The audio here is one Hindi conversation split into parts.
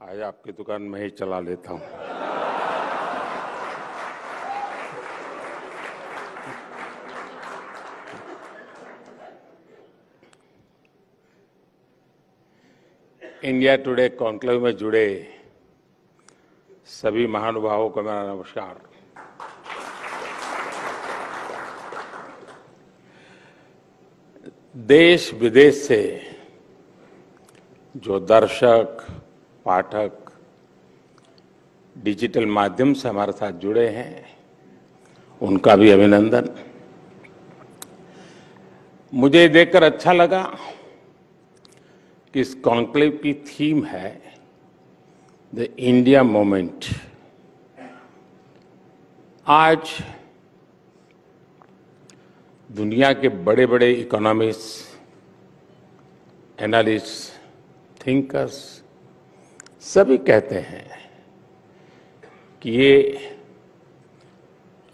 आज आपकी दुकान मैं ही चला लेता हूं। इंडिया टुडे कॉन्क्लेव में जुड़े सभी महानुभावों को मेरा नमस्कार। देश विदेश से जो दर्शक, पाठक डिजिटल माध्यम से हमारे साथ जुड़े हैं, उनका भी अभिनंदन। मुझे देखकर अच्छा लगा कि इस कॉन्क्लेव की थीम है द इंडिया मोमेंट। आज दुनिया के बड़े बड़े इकोनॉमिस्ट, एनालिस्ट, थिंकर्स सभी कहते हैं कि ये,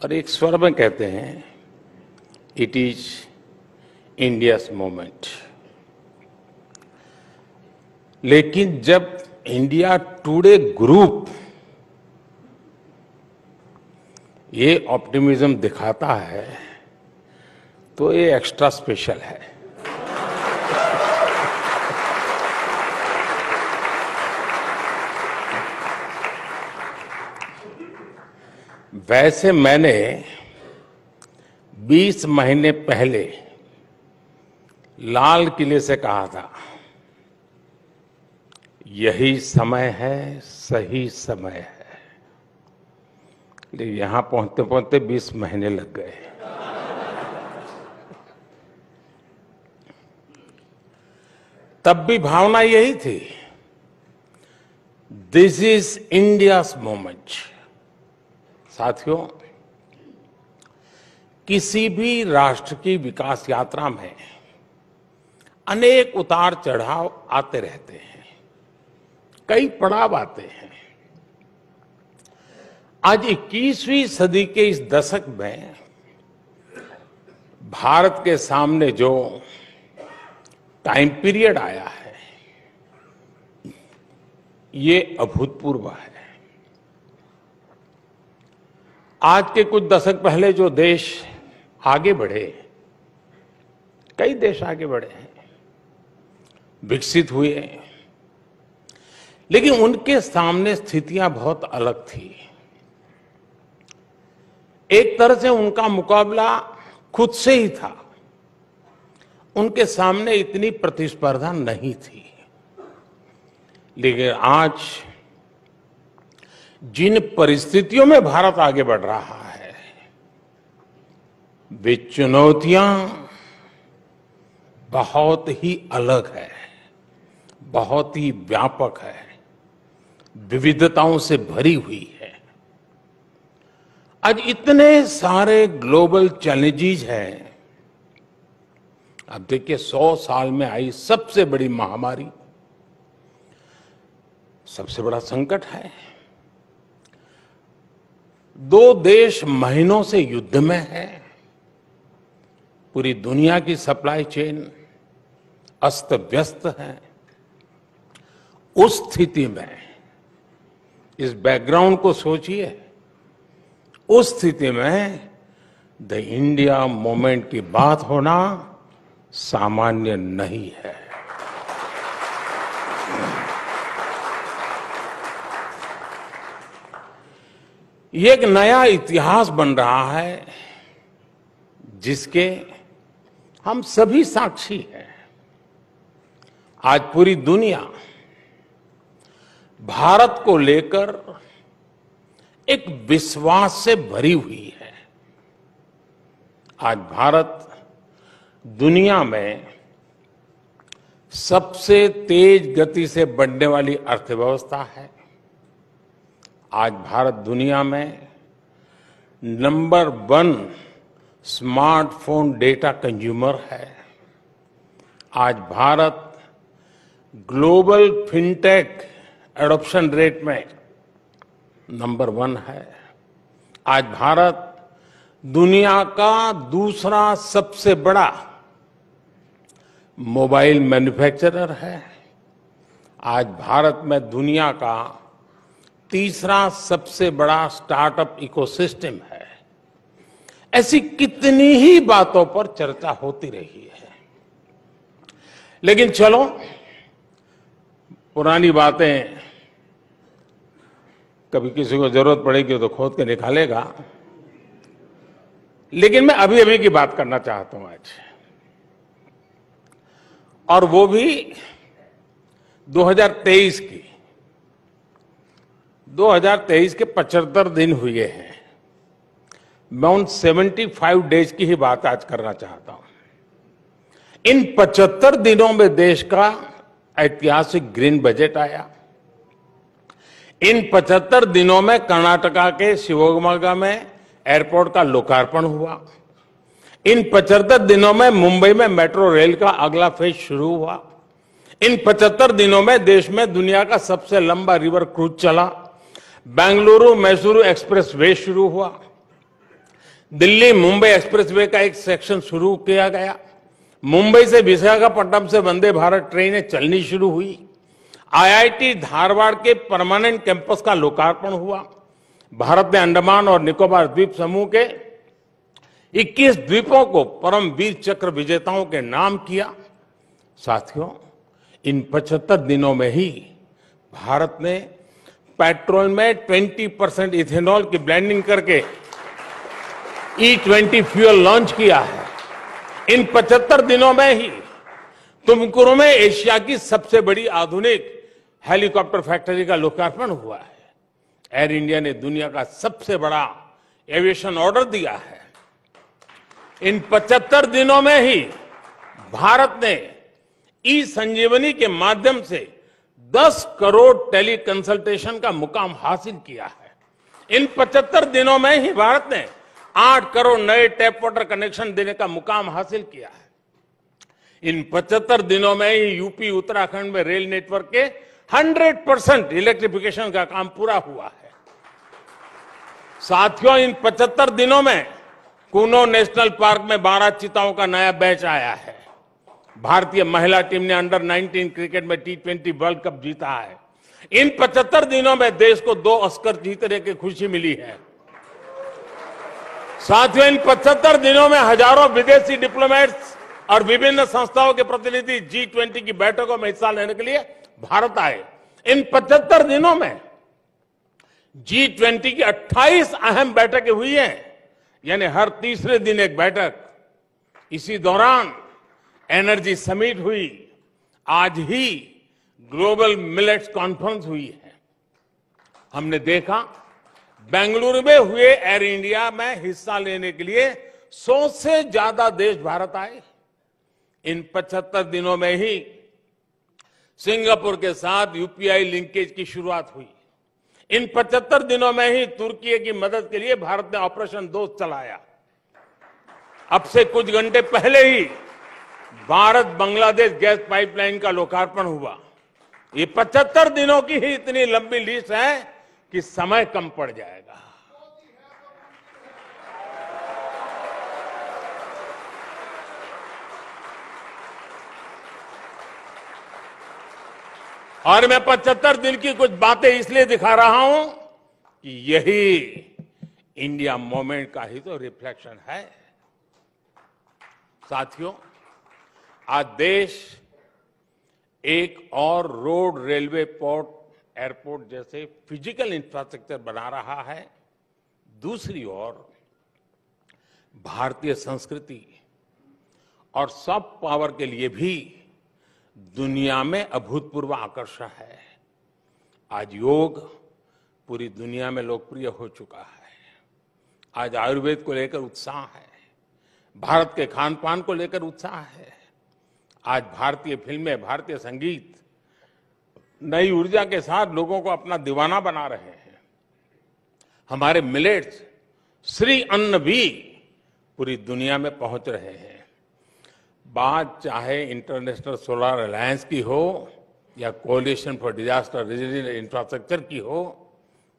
और एक स्वर में कहते हैं, इट इज इंडियाज मोमेंट। लेकिन जब इंडिया टुडे ग्रुप ये ऑप्टिमिज्म दिखाता है तो ये एक्स्ट्रा स्पेशल है। वैसे मैंने 20 महीने पहले लाल किले से कहा था, यही समय है, सही समय है। लेकिन यहां पहुंचते पहुंचते 20 महीने लग गए। तब भी भावना यही थी, दिस इज इंडियाज मोमेंट। साथियों, किसी भी राष्ट्र की विकास यात्रा में अनेक उतार चढ़ाव आते रहते हैं, कई पड़ाव आते हैं। आज 21वीं सदी के इस दशक में भारत के सामने जो टाइम पीरियड आया है, ये अभूतपूर्व है। आज के कुछ दशक पहले जो देश आगे बढ़े, कई देश आगे बढ़े हैं, विकसित हुए, लेकिन उनके सामने स्थितियां बहुत अलग थी। एक तरह से उनका मुकाबला खुद से ही था, उनके सामने इतनी प्रतिस्पर्धा नहीं थी। लेकिन आज जिन परिस्थितियों में भारत आगे बढ़ रहा है, वे चुनौतियां बहुत ही अलग है, बहुत ही व्यापक है, विविधताओं से भरी हुई है। आज इतने सारे ग्लोबल चैलेंजेस हैं। अब देखिए, 100 साल में आई सबसे बड़ी महामारी, सबसे बड़ा संकट है। 2 देश महीनों से युद्ध में है। पूरी दुनिया की सप्लाई चेन अस्त व्यस्त है। उस स्थिति में, इस बैकग्राउंड को सोचिए, उस स्थिति में द इंडिया मोमेंट की बात होना सामान्य नहीं है। ये एक नया इतिहास बन रहा है जिसके हम सभी साक्षी हैं। आज पूरी दुनिया भारत को लेकर एक विश्वास से भरी हुई है। आज भारत दुनिया में सबसे तेज गति से बढ़ने वाली अर्थव्यवस्था है। आज भारत दुनिया में नंबर 1 स्मार्टफोन डेटा कंज्यूमर है। आज Bharat global fintech adoption rate में नंबर 1 है। आज भारत दुनिया का दूसरा सबसे बड़ा मोबाइल मैन्युफैक्चरर है। आज भारत में दुनिया का तीसरा सबसे बड़ा स्टार्टअप इकोसिस्टम है। ऐसी कितनी ही बातों पर चर्चा होती रही है, लेकिन चलो पुरानी बातें कभी किसी को जरूरत पड़ेगी तो खोद के निकालेगा, लेकिन मैं अभी अभी की बात करना चाहता हूं आज, और वो भी 2023 की। 2023 के 75 दिन हुए हैं। मैं उन 75 डेज की ही बात आज करना चाहता हूं। इन 75 दिनों में देश का ऐतिहासिक ग्रीन बजट आया। इन 75 दिनों में कर्नाटका के शिवमोगा में एयरपोर्ट का लोकार्पण हुआ। इन 75 दिनों में मुंबई में मेट्रो रेल का अगला फेज शुरू हुआ। इन 75 दिनों में देश में दुनिया का सबसे लंबा रिवर क्रूज चला। बेंगलुरु मैसूरू एक्सप्रेस वे शुरू हुआ। दिल्ली मुंबई एक्सप्रेस वे का एक सेक्शन शुरू किया गया। मुंबई से विशाखापट्टनम से वंदे भारत ट्रेनें चलनी शुरू हुई। आईआईटी धारवाड़ के परमानेंट कैंपस का लोकार्पण हुआ। भारत ने अंडमान और निकोबार द्वीप समूह के 21 द्वीपों को परम वीर चक्र विजेताओं के नाम किया। साथियों, इन 75 दिनों में ही भारत ने पेट्रोल में 20% इथेनॉल की ब्लेंडिंग करके E20 फ्यूल लॉन्च किया है। इन 75 दिनों में ही तुमकुरू में एशिया की सबसे बड़ी आधुनिक हेलीकॉप्टर फैक्ट्री का लोकार्पण हुआ है। एयर इंडिया ने दुनिया का सबसे बड़ा एविएशन ऑर्डर दिया है। इन 75 दिनों में ही भारत ने ई संजीवनी के माध्यम से 10 करोड़ टेली कंसल्टेशन का मुकाम हासिल किया है। इन 75 दिनों में ही भारत ने 8 करोड़ नए टैप वाटर कनेक्शन देने का मुकाम हासिल किया है। इन 75 दिनों में ही यूपी उत्तराखंड में रेल नेटवर्क के 100% इलेक्ट्रिफिकेशन का काम पूरा हुआ है। साथियों, इन 75 दिनों में कूनो नेशनल पार्क में 12 चीताओं का नया बैच आया है। भारतीय महिला टीम ने अंडर 19 क्रिकेट में T20 वर्ल्ड कप जीता है। इन 75 दिनों में देश को 2 ऑस्कर जीतने की खुशी मिली है। साथियों, इन 75 दिनों में हजारों विदेशी डिप्लोमेट्स और विभिन्न संस्थाओं के प्रतिनिधि G20 की बैठकों में हिस्सा लेने के लिए भारत आए। इन 75 दिनों में G20 की 28 अहम बैठकें हुई हैं, यानी हर तीसरे दिन एक बैठक। इसी दौरान एनर्जी समिट हुई। आज ही ग्लोबल मिलेट्स कॉन्फ्रेंस हुई है। हमने देखा बेंगलुरु में हुए एयर इंडिया में हिस्सा लेने के लिए 100 से ज्यादा देश भारत आए। इन 75 दिनों में ही सिंगापुर के साथ यूपीआई लिंकेज की शुरुआत हुई। इन 75 दिनों में ही तुर्की की मदद के लिए भारत ने ऑपरेशन दोस्त चलाया। अब से कुछ घंटे पहले ही भारत बांग्लादेश गैस पाइपलाइन का लोकार्पण हुआ। ये 75 दिनों की ही इतनी लंबी लिस्ट है कि समय कम पड़ जाएगा। और मैं 75 दिन की कुछ बातें इसलिए दिखा रहा हूं कि यही इंडिया मूवमेंट का ही तो रिफ्लेक्शन है। साथियों, आज देश एक और रोड, रेलवे, पोर्ट, एयरपोर्ट जैसे फिजिकल इंफ्रास्ट्रक्चर बना रहा है। दूसरी ओर भारतीय संस्कृति और सॉफ्ट पावर के लिए भी दुनिया में अभूतपूर्व आकर्षण है। आज योग पूरी दुनिया में लोकप्रिय हो चुका है। आज आयुर्वेद को लेकर उत्साह है। भारत के खान पान को लेकर उत्साह है। आज भारतीय फिल्में, भारतीय संगीत नई ऊर्जा के साथ लोगों को अपना दीवाना बना रहे हैं। हमारे मिलेट्स, श्री अन्न भी पूरी दुनिया में पहुंच रहे हैं। बात चाहे इंटरनेशनल सोलर अलायंस की हो या coalition for disaster resilient infrastructure की हो,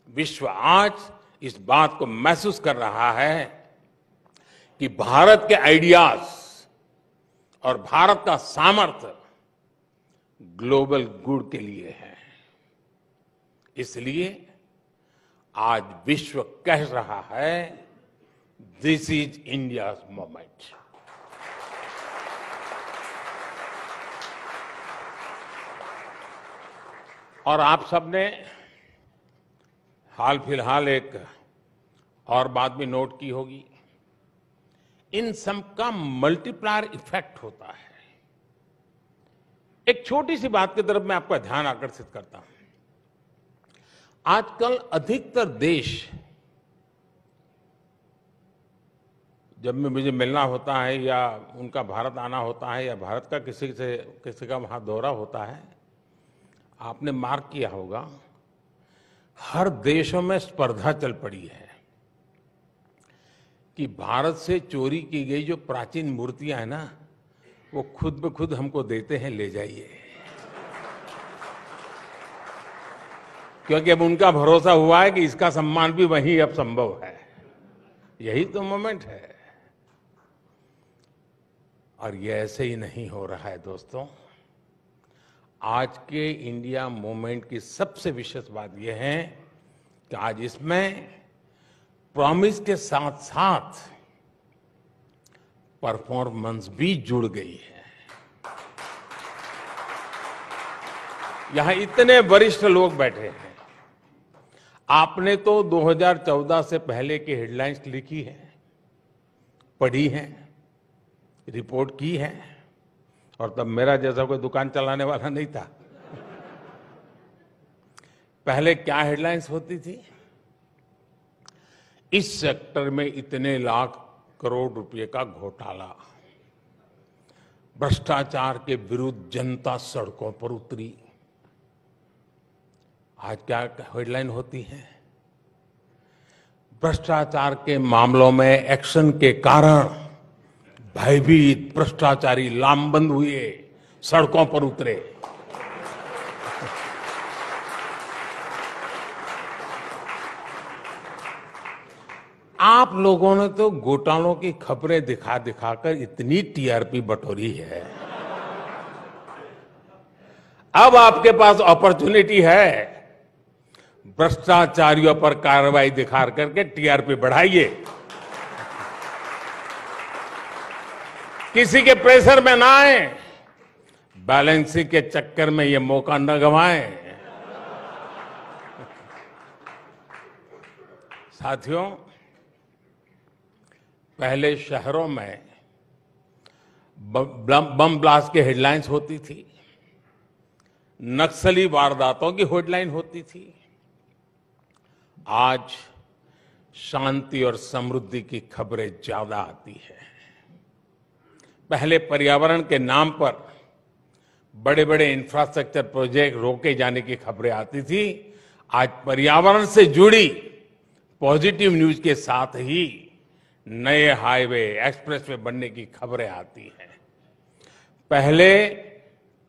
विश्व आज इस बात को महसूस कर रहा है कि भारत के आइडियाज और भारत का सामर्थ्य ग्लोबल गुड के लिए है। इसलिए आज विश्व कह रहा है, दिस इज इंडियाज मोमेंट। और आप सबने हाल फिलहाल एक और बात भी नोट की होगी, इन सब का मल्टीप्लायर इफेक्ट होता है। एक छोटी सी बात की तरफ मैं आपका ध्यान आकर्षित करता हूं। आजकल अधिकतर देश, जब में मुझे मिलना होता है या उनका भारत आना होता है या भारत का किसी का वहां दौरा होता है, आपने मार्क किया होगा, हर देशों में स्पर्धा चल पड़ी है कि भारत से चोरी की गई जो प्राचीन मूर्तियां हैं ना, वो खुद ब खुद हमको देते हैं, ले जाइए। क्योंकि अब उनका भरोसा हुआ है कि इसका सम्मान भी वहीं अब संभव है। यही तो मोमेंट है। और ये ऐसे ही नहीं हो रहा है दोस्तों। आज के इंडिया मूवमेंट की सबसे विशेष बात यह है कि आज इसमें प्रॉमिस के साथ साथ परफॉर्मेंस भी जुड़ गई है। यहां इतने वरिष्ठ लोग बैठे हैं। आपने तो 2014 से पहले की हेडलाइंस लिखी है, पढ़ी है, रिपोर्ट की है, और तब मेरा जैसा कोई दुकान चलाने वाला नहीं था। पहले क्या हेडलाइंस होती थी? इस सेक्टर में इतने लाख करोड़ रुपए का घोटाला, भ्रष्टाचार के विरुद्ध जनता सड़कों पर उतरी। आज क्या हेडलाइन होती है? भ्रष्टाचार के मामलों में एक्शन के कारण भयभीत भ्रष्टाचारी लामबंद हुए, सड़कों पर उतरे। आप लोगों ने तो घोटालों की खबरें दिखा दिखाकर इतनी टीआरपी बटोरी है। अब आपके पास अपॉर्चुनिटी है, भ्रष्टाचारियों पर कार्रवाई दिखा करके टीआरपी बढ़ाइए। किसी के प्रेशर में ना आए, बैलेंसिंग के चक्कर में ये मौका न गंवाएं। साथियों, पहले शहरों में बम ब्लास्ट की हेडलाइंस होती थी, नक्सली वारदातों की हेडलाइन होती थी। आज शांति और समृद्धि की खबरें ज्यादा आती है। पहले पर्यावरण के नाम पर बड़े बड़े इंफ्रास्ट्रक्चर प्रोजेक्ट रोके जाने की खबरें आती थी। आज पर्यावरण से जुड़ी पॉजिटिव न्यूज के साथ ही नए हाईवे, एक्सप्रेसवे बनने की खबरें आती हैं। पहले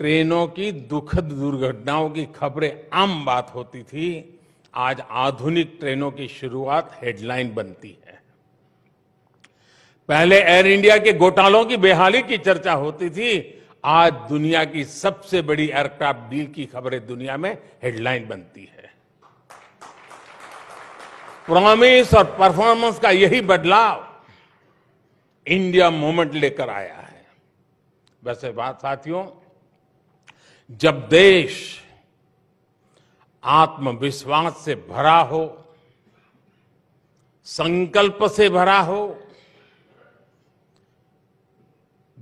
ट्रेनों की दुखद दुर्घटनाओं की खबरें आम बात होती थी। आज आधुनिक ट्रेनों की शुरुआत हेडलाइन बनती है। पहले एयर इंडिया के घोटालों की बेहाली की चर्चा होती थी। आज दुनिया की सबसे बड़ी एयरक्राफ्ट डील की खबरें दुनिया में हेडलाइन बनती है। प्रॉमिस और परफॉर्मेंस का यही बदलाव इंडिया मूवमेंट लेकर आया है। वैसे बात साथियों, जब देश आत्मविश्वास से भरा हो, संकल्प से भरा हो,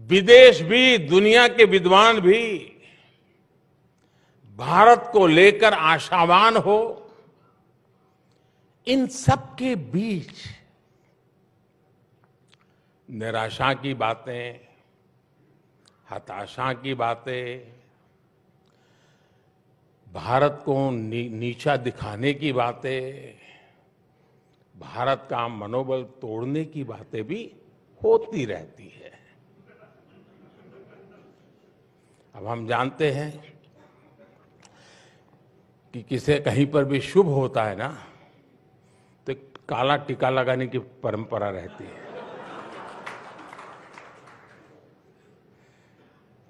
विदेश भी, दुनिया के विद्वान भी भारत को लेकर आशावान हो, इन सब के बीच निराशा की बातें, हताशा की बातें, भारत को नीचा दिखाने की बातें, भारत का मनोबल तोड़ने की बातें भी होती रहती है। अब हम जानते हैं कि किसे कहीं पर भी शुभ होता है ना, तो काला टीका लगाने की परंपरा रहती है।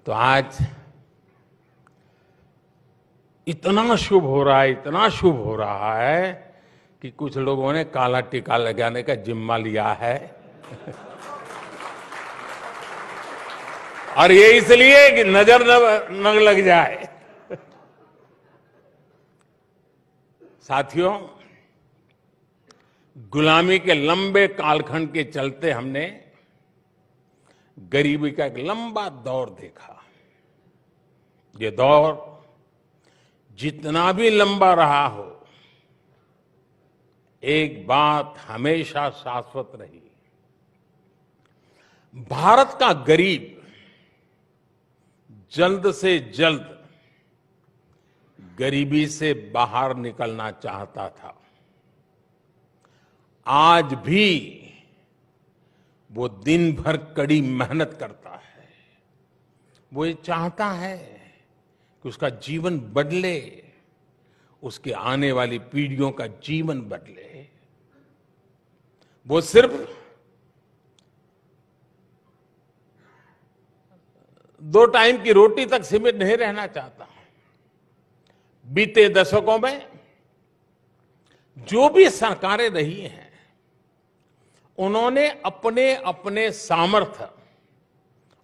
तो आज इतना शुभ हो रहा है, इतना शुभ हो रहा है कि कुछ लोगों ने काला टीका लगाने का जिम्मा लिया है। और ये इसलिए कि नजर न लग जाए। साथियों, गुलामी के लंबे कालखंड के चलते हमने गरीबी का एक लंबा दौर देखा। ये दौर जितना भी लंबा रहा हो, एक बात हमेशा शाश्वत रही। भारत का गरीब जल्द से जल्द गरीबी से बाहर निकलना चाहता था। आज भी वो दिन भर कड़ी मेहनत करता है। वो ये चाहता है कि उसका जीवन बदले, उसके आने वाली पीढ़ियों का जीवन बदले। वो सिर्फ 2 टाइम की रोटी तक सीमित नहीं रहना चाहता। बीते दशकों में जो भी सरकारें रही हैं, उन्होंने अपने अपने सामर्थ्य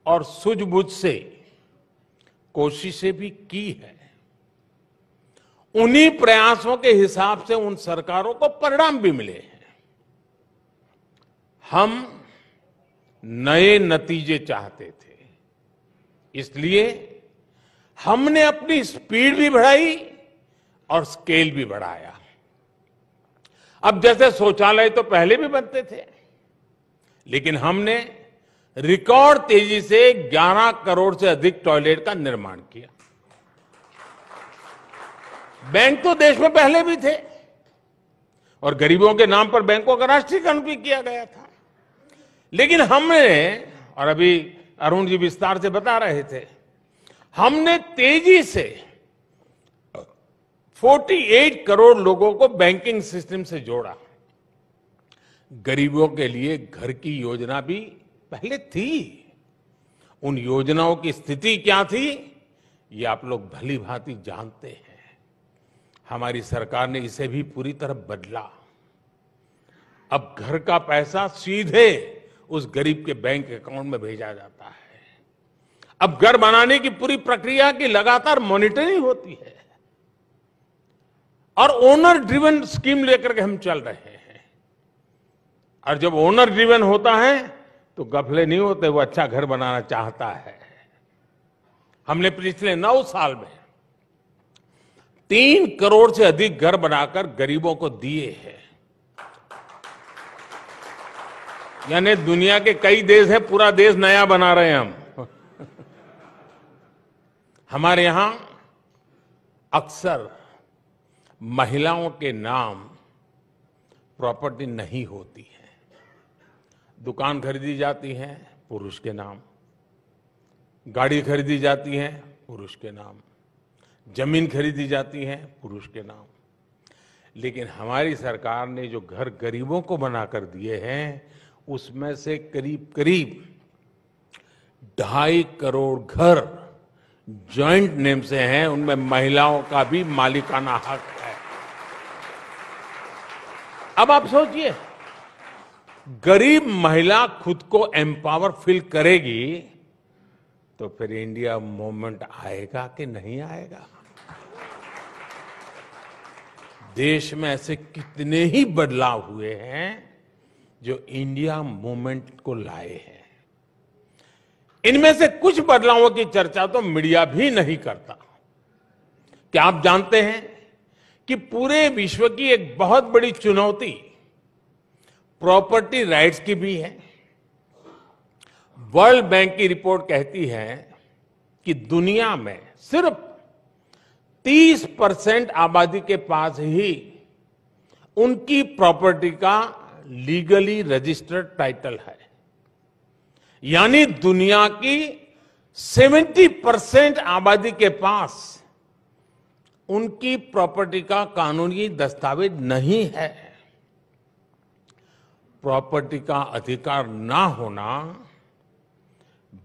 और सूझबूझ से कोशिशें भी की है। उन्हीं प्रयासों के हिसाब से उन सरकारों को परिणाम भी मिले हैं। हम नए नतीजे चाहते थे, इसलिए हमने अपनी स्पीड भी बढ़ाई और स्केल भी बढ़ाया। अब जैसे शौचालय तो पहले भी बनते थे, लेकिन हमने रिकॉर्ड तेजी से 11 करोड़ से अधिक टॉयलेट का निर्माण किया। बैंक तो देश में पहले भी थे और गरीबों के नाम पर बैंकों का राष्ट्रीयकरण भी किया गया था, लेकिन हमने, और अभी अरुण जी विस्तार से बता रहे थे, हमने तेजी से 48 करोड़ लोगों को बैंकिंग सिस्टम से जोड़ा। गरीबों के लिए घर की योजना भी पहले थी। उन योजनाओं की स्थिति क्या थी, ये आप लोग भली भांति जानते हैं। हमारी सरकार ने इसे भी पूरी तरह बदला। अब घर का पैसा सीधे उस गरीब के बैंक अकाउंट में भेजा जाता है। अब घर बनाने की पूरी प्रक्रिया की लगातार मॉनिटरिंग होती है और ओनर ड्रिवन स्कीम लेकर के हम चल रहे हैं। और जब ओनर ड्रिवन होता है तो गफले नहीं होते, वो अच्छा घर बनाना चाहता है। हमने पिछले 9 साल में 3 करोड़ से अधिक घर बनाकर गरीबों को दिए हैं। यानी दुनिया के कई देश हैं, पूरा देश नया बना रहे हैं हम। हमारे यहां अक्सर महिलाओं के नाम प्रॉपर्टी नहीं होती है। दुकान खरीदी जाती है पुरुष के नाम, गाड़ी खरीदी जाती है पुरुष के नाम, जमीन खरीदी जाती है पुरुष के नाम। लेकिन हमारी सरकार ने जो घर गरीबों को बनाकर दिए हैं, उसमें से करीब करीब 2.5 करोड़ घर जॉइंट नेम से हैं। उनमें महिलाओं का भी मालिकाना हक है। अब आप सोचिए, गरीब महिला खुद को एम्पावर फील करेगी तो फिर इंडिया मूवमेंट आएगा कि नहीं आएगा? देश में ऐसे कितने ही बदलाव हुए हैं जो इंडिया मूवमेंट को लाए हैं। इनमें से कुछ बदलावों की चर्चा तो मीडिया भी नहीं करता। क्या आप जानते हैं कि पूरे विश्व की एक बहुत बड़ी चुनौती प्रॉपर्टी राइट्स की भी है? वर्ल्ड बैंक की रिपोर्ट कहती है कि दुनिया में सिर्फ 30% आबादी के पास ही उनकी प्रॉपर्टी का लीगली रजिस्टर्ड टाइटल है। यानी दुनिया की 70% आबादी के पास उनकी प्रॉपर्टी का कानूनी दस्तावेज नहीं है। प्रॉपर्टी का अधिकार ना होना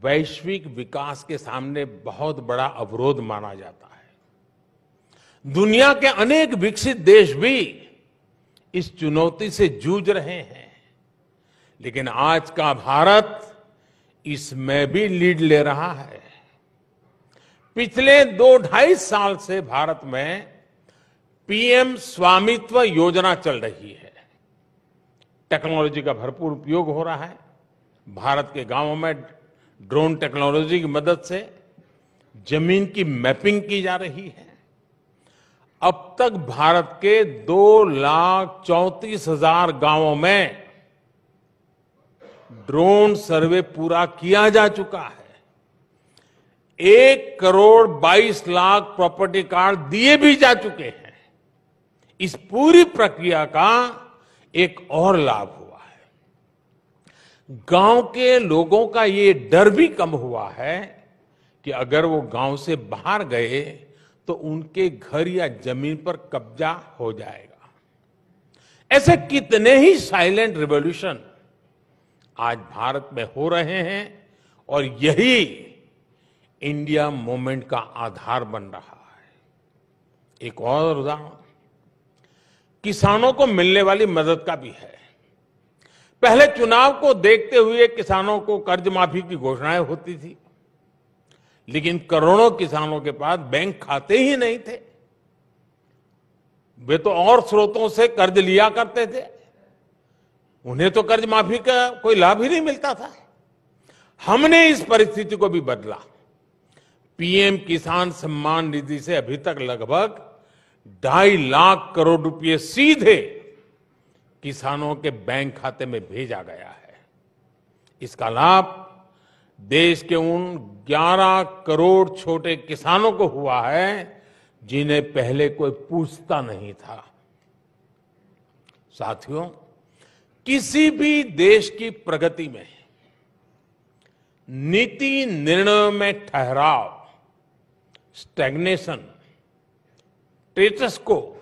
वैश्विक विकास के सामने बहुत बड़ा अवरोध माना जाता है। दुनिया के अनेक विकसित देश भी इस चुनौती से जूझ रहे हैं, लेकिन आज का भारत इसमें भी लीड ले रहा है। पिछले 2-2.5 साल से भारत में पीएम स्वामित्व योजना चल रही है। टेक्नोलॉजी का भरपूर उपयोग हो रहा है। भारत के गांवों में ड्रोन टेक्नोलॉजी की मदद से जमीन की मैपिंग की जा रही है। अब तक भारत के 2,34,000 गांवों में ड्रोन सर्वे पूरा किया जा चुका है। 1,22,00,000 प्रॉपर्टी कार्ड दिए भी जा चुके हैं। इस पूरी प्रक्रिया का एक और लाभ हुआ है, गांव के लोगों का ये डर भी कम हुआ है कि अगर वो गांव से बाहर गए तो उनके घर या जमीन पर कब्जा हो जाएगा। ऐसे कितने ही साइलेंट रिवॉल्यूशन आज भारत में हो रहे हैं और यही इंडिया मूवमेंट का आधार बन रहा है। एक और उदाहरण किसानों को मिलने वाली मदद का भी है। पहले चुनाव को देखते हुए किसानों को कर्ज माफी की घोषणाएं होती थी, लेकिन करोड़ों किसानों के पास बैंक खाते ही नहीं थे। वे तो और स्रोतों से कर्ज लिया करते थे, उन्हें तो कर्ज माफी का कोई लाभ ही नहीं मिलता था। हमने इस परिस्थिति को भी बदला। पीएम किसान सम्मान निधि से अभी तक लगभग 2.5 लाख करोड़ रुपए सीधे किसानों के बैंक खाते में भेजा गया है। इसका लाभ देश के उन 11 करोड़ छोटे किसानों को हुआ है जिन्हें पहले कोई पूछता नहीं था। साथियों, किसी भी देश की प्रगति में नीति निर्णयों में ठहराव, स्टैग्नेशन, स्टेटस को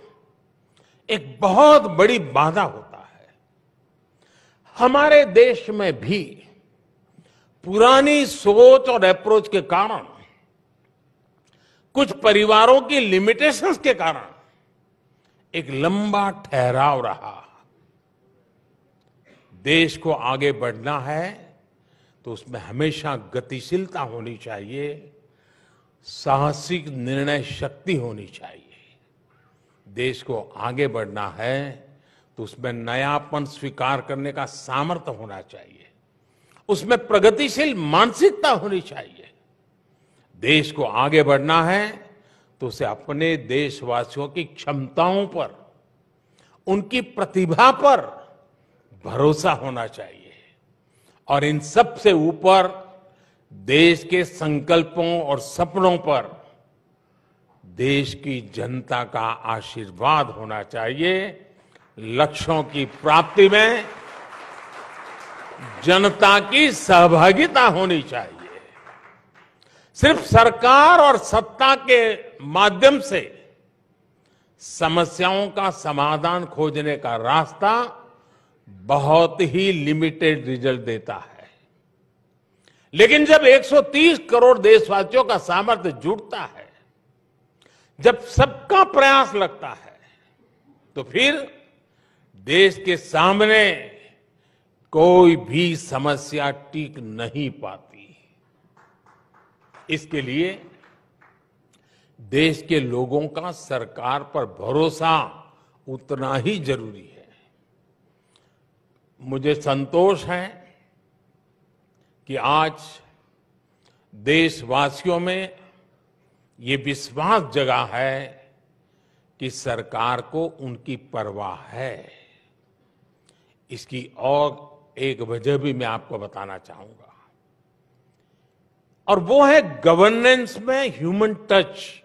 एक बहुत बड़ी बाधा होता है। हमारे देश में भी पुरानी सोच और अप्रोच के कारण, कुछ परिवारों की लिमिटेशंस के कारण एक लंबा ठहराव रहा। देश को आगे बढ़ना है तो उसमें हमेशा गतिशीलता होनी चाहिए, साहसिक निर्णय शक्ति होनी चाहिए। देश को आगे बढ़ना है तो उसमें नयापन स्वीकार करने का सामर्थ्य होना चाहिए, उसमें प्रगतिशील मानसिकता होनी चाहिए। देश को आगे बढ़ना है तो उसे अपने देशवासियों की क्षमताओं पर, उनकी प्रतिभा पर भरोसा होना चाहिए और इन सब से ऊपर देश के संकल्पों और सपनों पर देश की जनता का आशीर्वाद होना चाहिए। लक्ष्यों की प्राप्ति में जनता की सहभागिता होनी चाहिए। सिर्फ सरकार और सत्ता के माध्यम से समस्याओं का समाधान खोजने का रास्ता बहुत ही लिमिटेड रिजल्ट देता है, लेकिन जब 130 करोड़ देशवासियों का सामर्थ्य जुटता है, जब सबका प्रयास लगता है, तो फिर देश के सामने कोई भी समस्या टिक नहीं पाती। इसके लिए देश के लोगों का सरकार पर भरोसा उतना ही जरूरी है। मुझे संतोष है कि आज देशवासियों में ये विश्वास जगा है कि सरकार को उनकी परवाह है। इसकी और एक वजह भी मैं आपको बताना चाहूंगा, और वो है गवर्नेंस में ह्यूमन टच,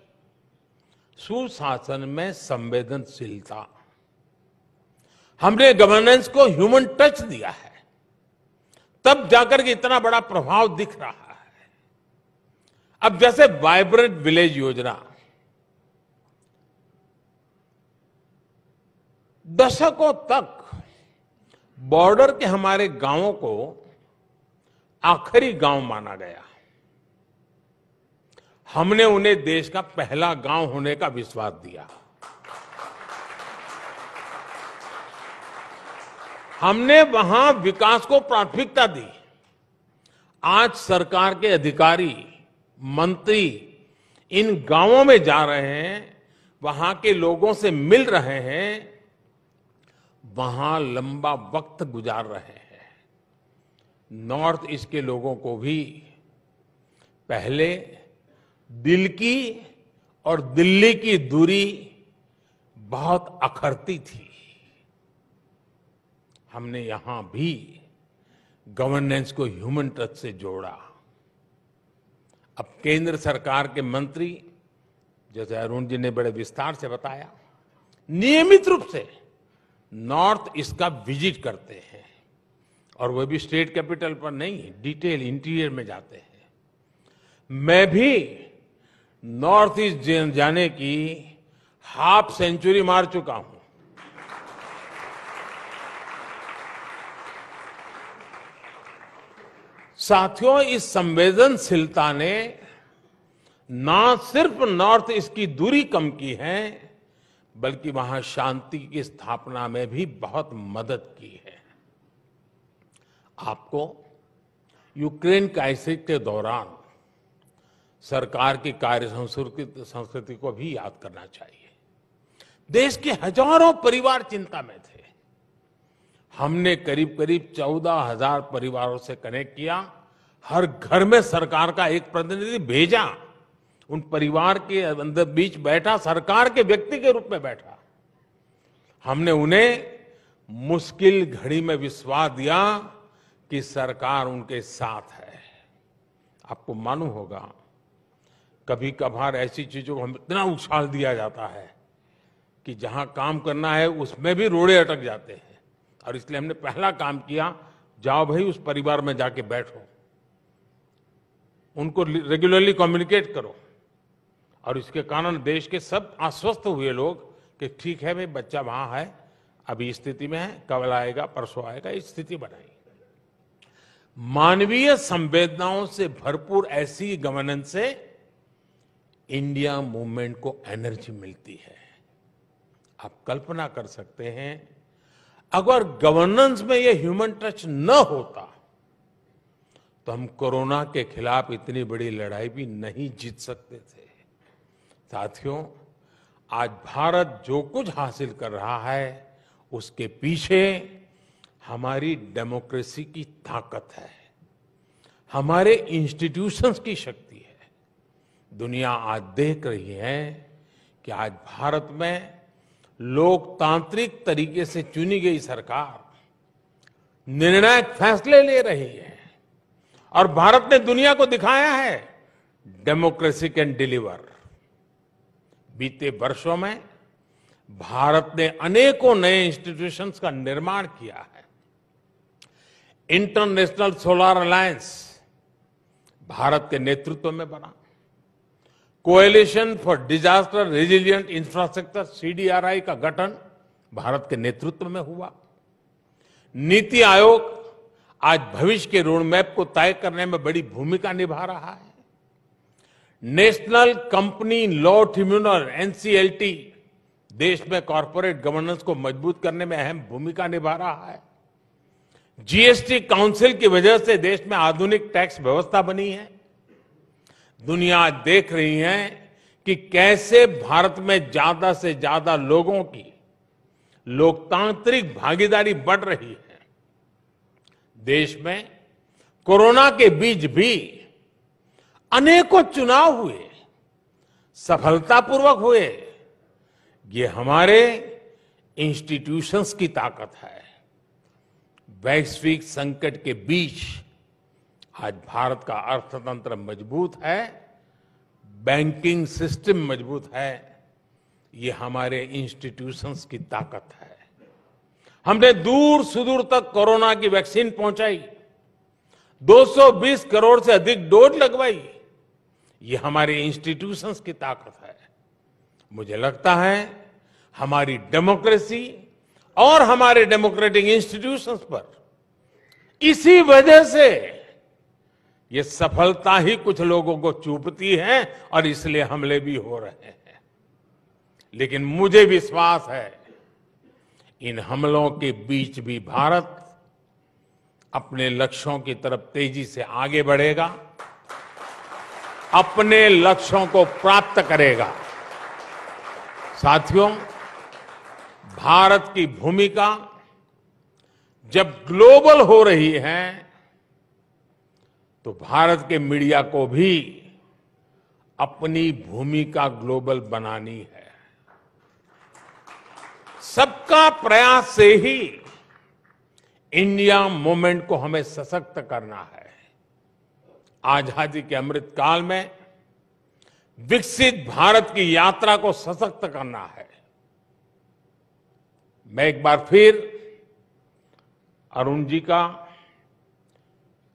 सुशासन में संवेदनशीलता। हमने गवर्नेंस को ह्यूमन टच दिया है, तब जाकर के इतना बड़ा प्रभाव दिख रहा है। अब जैसे वाइब्रेंट विलेज योजना, दशकों तक बॉर्डर के हमारे गांवों को आखिरी गांव माना गया। हमने उन्हें देश का पहला गांव होने का विश्वास दिया। हमने वहां विकास को प्राथमिकता दी। आज सरकार के अधिकारी, मंत्री इन गांवों में जा रहे हैं, वहां के लोगों से मिल रहे हैं, वहां लंबा वक्त गुजार रहे हैं। नॉर्थ ईस्ट के लोगों को भी पहले दिल की और दिल्ली की दूरी बहुत अखरती थी। हमने यहां भी गवर्नेंस को ह्यूमन टच से जोड़ा। अब केंद्र सरकार के मंत्री, जैसे अरुण जी ने बड़े विस्तार से बताया, नियमित रूप से नॉर्थ ईस्ट का विजिट करते हैं, और वो भी स्टेट कैपिटल पर नहीं, डिटेल इंटीरियर में जाते हैं। मैं भी नॉर्थ ईस्ट जाने की हाफ सेंचुरी मार चुका हूं। साथियों, इस संवेदनशीलता ने ना सिर्फ नॉर्थ ईस्ट की दूरी कम की है, बल्कि वहां शांति की स्थापना में भी बहुत मदद की है। आपको यूक्रेन क्राइसिस के दौरान सरकार की कार्य संस्कृति को भी याद करना चाहिए। देश के हजारों परिवार चिंता में थे। हमने करीब करीब 14,000 परिवारों से कनेक्ट किया। हर घर में सरकार का एक प्रतिनिधि भेजा, उन परिवार के अंदर बीच बैठा, सरकार के व्यक्ति के रूप में बैठा। हमने उन्हें मुश्किल घड़ी में विश्वास दिया कि सरकार उनके साथ है। आपको मालूम होगा, कभी कभार ऐसी चीजों को हम इतना उछाल दिया जाता है कि जहां काम करना है उसमें भी रोड़े अटक जाते हैं। और इसलिए हमने पहला काम किया, जाओ भाई उस परिवार में जाके बैठो, उनको रेगुलरली कम्युनिकेट करो। और इसके कारण देश के सब आश्वस्त हुए लोग कि ठीक है भाई, बच्चा वहां है, अभी स्थिति में है, कल आएगा, परसों आएगा, इस स्थिति बनाई। मानवीय संवेदनाओं से भरपूर ऐसी गवर्नेंस से इंडिया मूवमेंट को एनर्जी मिलती है। आप कल्पना कर सकते हैं, अगर गवर्नेंस में ये ह्यूमन टच न होता तो हम कोरोना के खिलाफ इतनी बड़ी लड़ाई भी नहीं जीत सकते थे। साथियों, आज भारत जो कुछ हासिल कर रहा है, उसके पीछे हमारी डेमोक्रेसी की ताकत है, हमारे इंस्टीट्यूशंस की शक्ति है। दुनिया आज देख रही है कि आज भारत में लोकतांत्रिक तरीके से चुनी गई सरकार निर्णायक फैसले ले रही है, और भारत ने दुनिया को दिखाया है डेमोक्रेसी कैन डिलीवर। बीते वर्षों में भारत ने अनेकों नए इंस्टीट्यूशंस का निर्माण किया है। इंटरनेशनल सोलर अलायंस भारत के नेतृत्व में बना। Coalition for disaster resilient infrastructure CDRI का गठन भारत के नेतृत्व में हुआ। नीति आयोग आज भविष्य के रोड मैप को तय करने में बड़ी भूमिका निभा रहा है। National company law tribunal NCLT देश में कॉरपोरेट गवर्नेंस को मजबूत करने में अहम भूमिका निभा रहा है। GST काउंसिल की वजह से देश में आधुनिक टैक्स व्यवस्था बनी है। दुनिया देख रही है कि कैसे भारत में ज्यादा से ज्यादा लोगों की लोकतांत्रिक भागीदारी बढ़ रही है। देश में कोरोना के बीच भी अनेकों चुनाव हुए, सफलतापूर्वक हुए। ये हमारे इंस्टीट्यूशंस की ताकत है। वैश्विक संकट के बीच आज भारत का अर्थतंत्र मजबूत है, बैंकिंग सिस्टम मजबूत है। ये हमारे इंस्टीट्यूशंस की ताकत है। हमने दूर सुदूर तक कोरोना की वैक्सीन पहुंचाई, 220 करोड़ से अधिक डोज लगवाई। ये हमारे इंस्टीट्यूशंस की ताकत है। मुझे लगता है हमारी डेमोक्रेसी और हमारे डेमोक्रेटिक इंस्टीट्यूशंस पर इसी वजह से ये सफलता ही कुछ लोगों को चूपती है और इसलिए हमले भी हो रहे हैं। लेकिन मुझे विश्वास है इन हमलों के बीच भी भारत अपने लक्ष्यों की तरफ तेजी से आगे बढ़ेगा, अपने लक्ष्यों को प्राप्त करेगा। साथियों, भारत की भूमिका जब ग्लोबल हो रही है तो भारत के मीडिया को भी अपनी भूमिका ग्लोबल बनानी है। सबका प्रयास से ही इंडिया मूवमेंट को हमें सशक्त करना है। आजादी के अमृत काल में विकसित भारत की यात्रा को सशक्त करना है। मैं एक बार फिर अरुण जी का,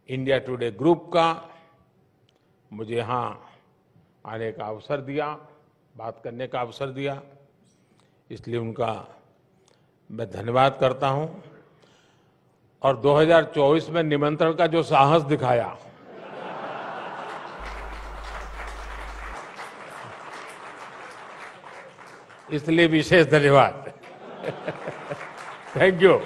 इंडिया टुडे ग्रुप का, मुझे यहां आने का अवसर दिया, बात करने का अवसर दिया, इसलिए उनका मैं धन्यवाद करता हूं। और 2024 में निमंत्रण का जो साहस दिखाया, इसलिए विशेष धन्यवाद। Thank you.